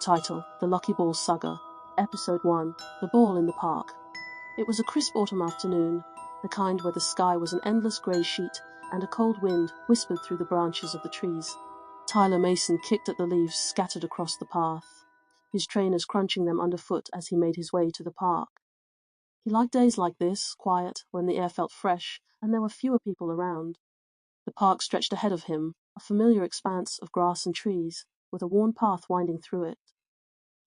Title: The Lucky Ball Saga. Episode 1: The Ball in the Park. It was a crisp autumn afternoon, the kind where the sky was an endless grey sheet and a cold wind whispered through the branches of the trees. Tyler Mason kicked at the leaves scattered across the path, his trainers crunching them underfoot as he made his way to the park. He liked days like this, quiet, when the air felt fresh and there were fewer people around. The park stretched ahead of him, a familiar expanse of grass and trees, with a worn path winding through it.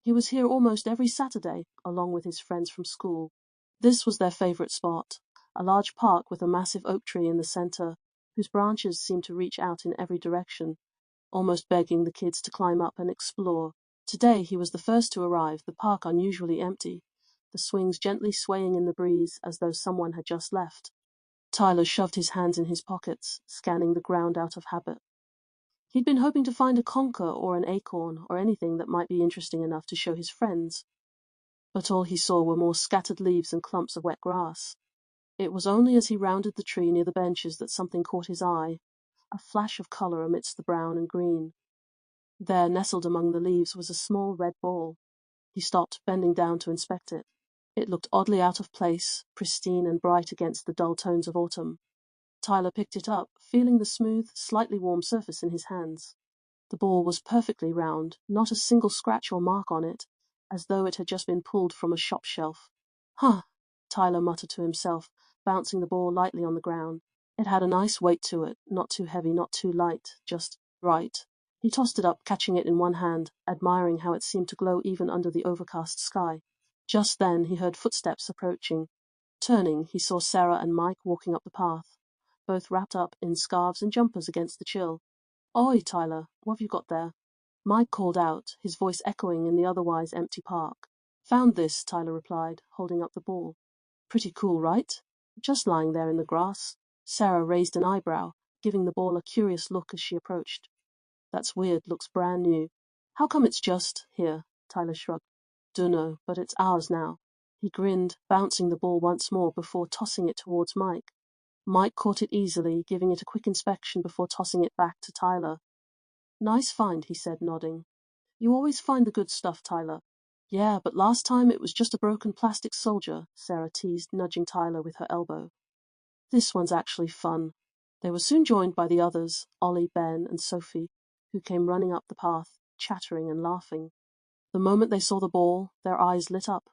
He was here almost every Saturday, along with his friends from school. This was their favorite spot, a large park with a massive oak tree in the center, whose branches seemed to reach out in every direction, almost begging the kids to climb up and explore. Today he was the first to arrive, the park unusually empty, the swings gently swaying in the breeze as though someone had just left. Tyler shoved his hands in his pockets, scanning the ground out of habit. He'd been hoping to find a conker or an acorn or anything that might be interesting enough to show his friends, but all he saw were more scattered leaves and clumps of wet grass. It was only as he rounded the tree near the benches that something caught his eye, a flash of color amidst the brown and green. There, nestled among the leaves, was a small red ball. He stopped, bending down to inspect it. It looked oddly out of place, pristine and bright against the dull tones of autumn. Tyler picked it up, feeling the smooth, slightly warm surface in his hands. The ball was perfectly round, not a single scratch or mark on it, as though it had just been pulled from a shop shelf. Huh, Tyler muttered to himself, bouncing the ball lightly on the ground. It had a nice weight to it, not too heavy, not too light, just right. He tossed it up, catching it in one hand, admiring how it seemed to glow even under the overcast sky. Just then he heard footsteps approaching. Turning, he saw Sarah and Mike walking up the path, both wrapped up in scarves and jumpers against the chill. "Oi, Tyler, what have you got there?" Mike called out, his voice echoing in the otherwise empty park. "Found this," Tyler replied, holding up the ball. "Pretty cool, right? Just lying there in the grass." Sarah raised an eyebrow, giving the ball a curious look as she approached. "That's weird, looks brand new." "How come it's just here?" Tyler shrugged. "Dunno, but it's ours now." He grinned, bouncing the ball once more before tossing it towards Mike. Mike caught it easily, giving it a quick inspection before tossing it back to Tyler. "Nice find," he said, nodding. "You always find the good stuff, Tyler." "Yeah, but last time it was just a broken plastic soldier," Sarah teased, nudging Tyler with her elbow. "This one's actually fun." They were soon joined by the others, Ollie, Ben, and Sophie, who came running up the path, chattering and laughing. The moment they saw the ball, their eyes lit up,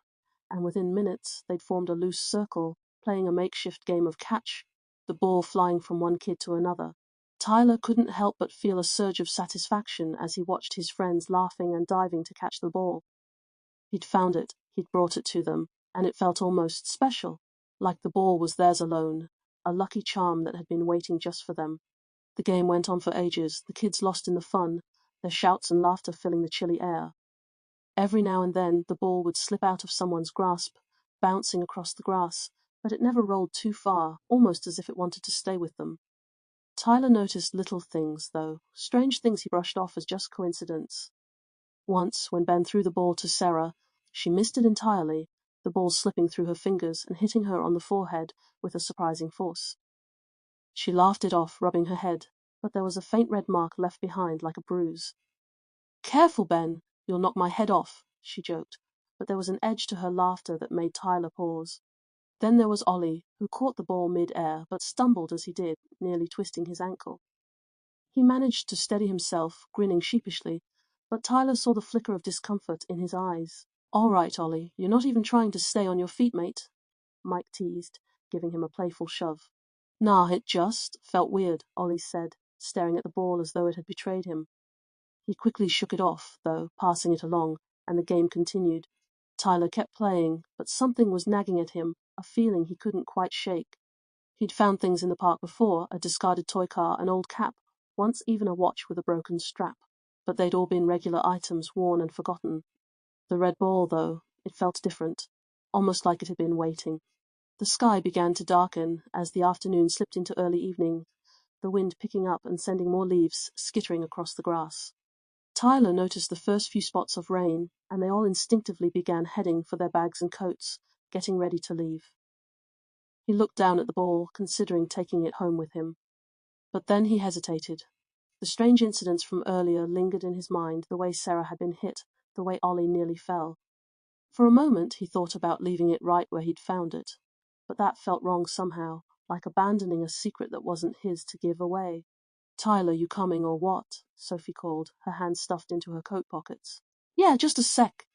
and within minutes they'd formed a loose circle, playing a makeshift game of catch, the ball flying from one kid to another. Tyler couldn't help but feel a surge of satisfaction as he watched his friends laughing and diving to catch the ball. He'd found it, he'd brought it to them, and it felt almost special, like the ball was theirs alone, a lucky charm that had been waiting just for them. The game went on for ages, the kids lost in the fun, their shouts and laughter filling the chilly air. Every now and then the ball would slip out of someone's grasp, bouncing across the grass, but it never rolled too far, almost as if it wanted to stay with them. Tyler noticed little things, though, strange things he brushed off as just coincidence. Once, when Ben threw the ball to Sarah, she missed it entirely, the ball slipping through her fingers and hitting her on the forehead with a surprising force. She laughed it off, rubbing her head, but there was a faint red mark left behind like a bruise. "Careful, Ben, you'll knock my head off," she joked, but there was an edge to her laughter that made Tyler pause. Then there was Ollie, who caught the ball mid-air, but stumbled as he did, nearly twisting his ankle. He managed to steady himself, grinning sheepishly, but Tyler saw the flicker of discomfort in his eyes. "All right, Ollie, you're not even trying to stay on your feet, mate," Mike teased, giving him a playful shove. "Nah, it just felt weird," Ollie said, staring at the ball as though it had betrayed him. He quickly shook it off, though, passing it along, and the game continued. Tyler kept playing, but something was nagging at him, a feeling he couldn't quite shake. He'd found things in the park before, a discarded toy car, an old cap, once even a watch with a broken strap, but they'd all been regular items, worn and forgotten. The red ball, though, it felt different, almost like it had been waiting. The sky began to darken as the afternoon slipped into early evening, the wind picking up and sending more leaves skittering across the grass. Tyler noticed the first few spots of rain, and they all instinctively began heading for their bags and coats, getting ready to leave. He looked down at the ball, considering taking it home with him. But then he hesitated. The strange incidents from earlier lingered in his mind, the way Sarah had been hit, the way Ollie nearly fell. For a moment he thought about leaving it right where he'd found it, but that felt wrong somehow, like abandoning a secret that wasn't his to give away. "Tyler, you coming or what?" Sophie called, her hands stuffed into her coat pockets. "Yeah, just a sec."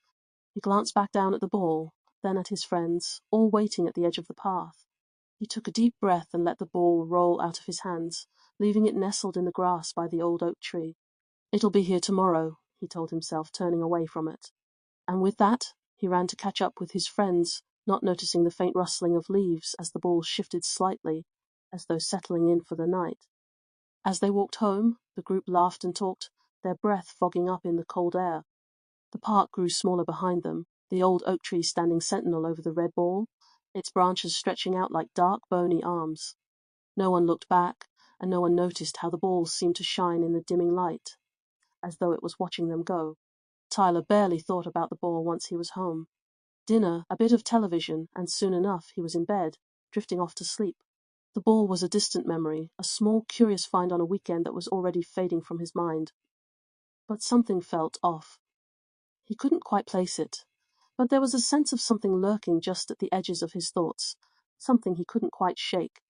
He glanced back down at the ball, then at his friends, all waiting at the edge of the path. He took a deep breath and let the ball roll out of his hands, leaving it nestled in the grass by the old oak tree. "It'll be here tomorrow," he told himself, turning away from it. And with that, he ran to catch up with his friends, not noticing the faint rustling of leaves as the ball shifted slightly, as though settling in for the night. As they walked home, the group laughed and talked, their breath fogging up in the cold air. The park grew smaller behind them, the old oak tree standing sentinel over the red ball, its branches stretching out like dark, bony arms. No one looked back, and no one noticed how the ball seemed to shine in the dimming light, as though it was watching them go. Tyler barely thought about the ball once he was home. Dinner, a bit of television, and soon enough he was in bed, drifting off to sleep. The ball was a distant memory, a small, curious find on a weekend that was already fading from his mind. But something felt off. He couldn't quite place it, but there was a sense of something lurking just at the edges of his thoughts, something he couldn't quite shake.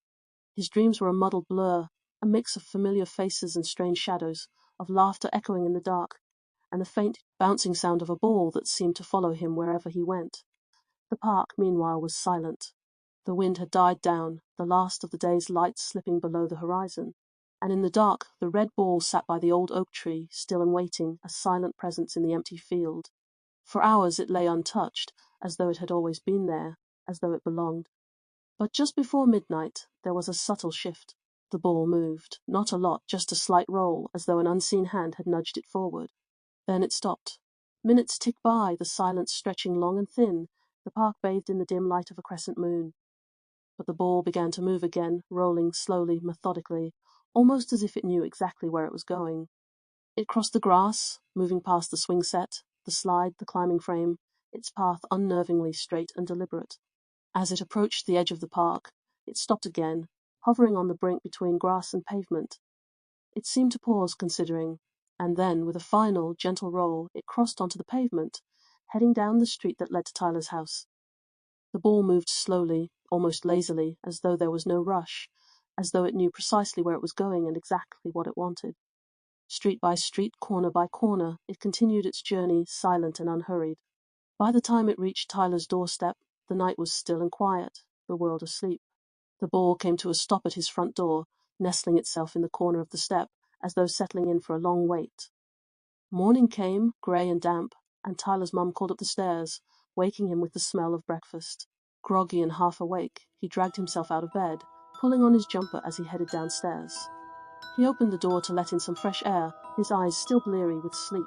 His dreams were a muddled blur, a mix of familiar faces and strange shadows, of laughter echoing in the dark, and the faint bouncing sound of a ball that seemed to follow him wherever he went. The park, meanwhile, was silent. The wind had died down, the last of the day's lights slipping below the horizon, and in the dark the red ball sat by the old oak tree, still and waiting, a silent presence in the empty field. For hours it lay untouched, as though it had always been there, as though it belonged. But just before midnight there was a subtle shift. The ball moved, not a lot, just a slight roll, as though an unseen hand had nudged it forward. Then it stopped. Minutes ticked by, the silence stretching long and thin, the park bathed in the dim light of a crescent moon. But the ball began to move again, rolling slowly, methodically, almost as if it knew exactly where it was going. It crossed the grass, moving past the swing set, the slide, the climbing frame, its path unnervingly straight and deliberate. As it approached the edge of the park, it stopped again, hovering on the brink between grass and pavement. It seemed to pause, considering, and then, with a final, gentle roll, it crossed onto the pavement, heading down the street that led to Tyler's house. The ball moved slowly, almost lazily, as though there was no rush, as though it knew precisely where it was going and exactly what it wanted. Street by street, corner by corner, it continued its journey, silent and unhurried. By the time it reached Tyler's doorstep, the night was still and quiet, the world asleep. The ball came to a stop at his front door, nestling itself in the corner of the step, as though settling in for a long wait. Morning came, grey and damp, and Tyler's mum called up the stairs, waking him with the smell of breakfast. Groggy and half awake, he dragged himself out of bed, pulling on his jumper as he headed downstairs. He opened the door to let in some fresh air, his eyes still bleary with sleep.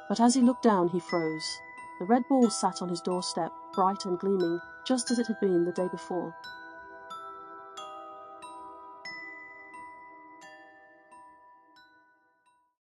But as he looked down, he froze. The red ball sat on his doorstep, bright and gleaming, just as it had been the day before.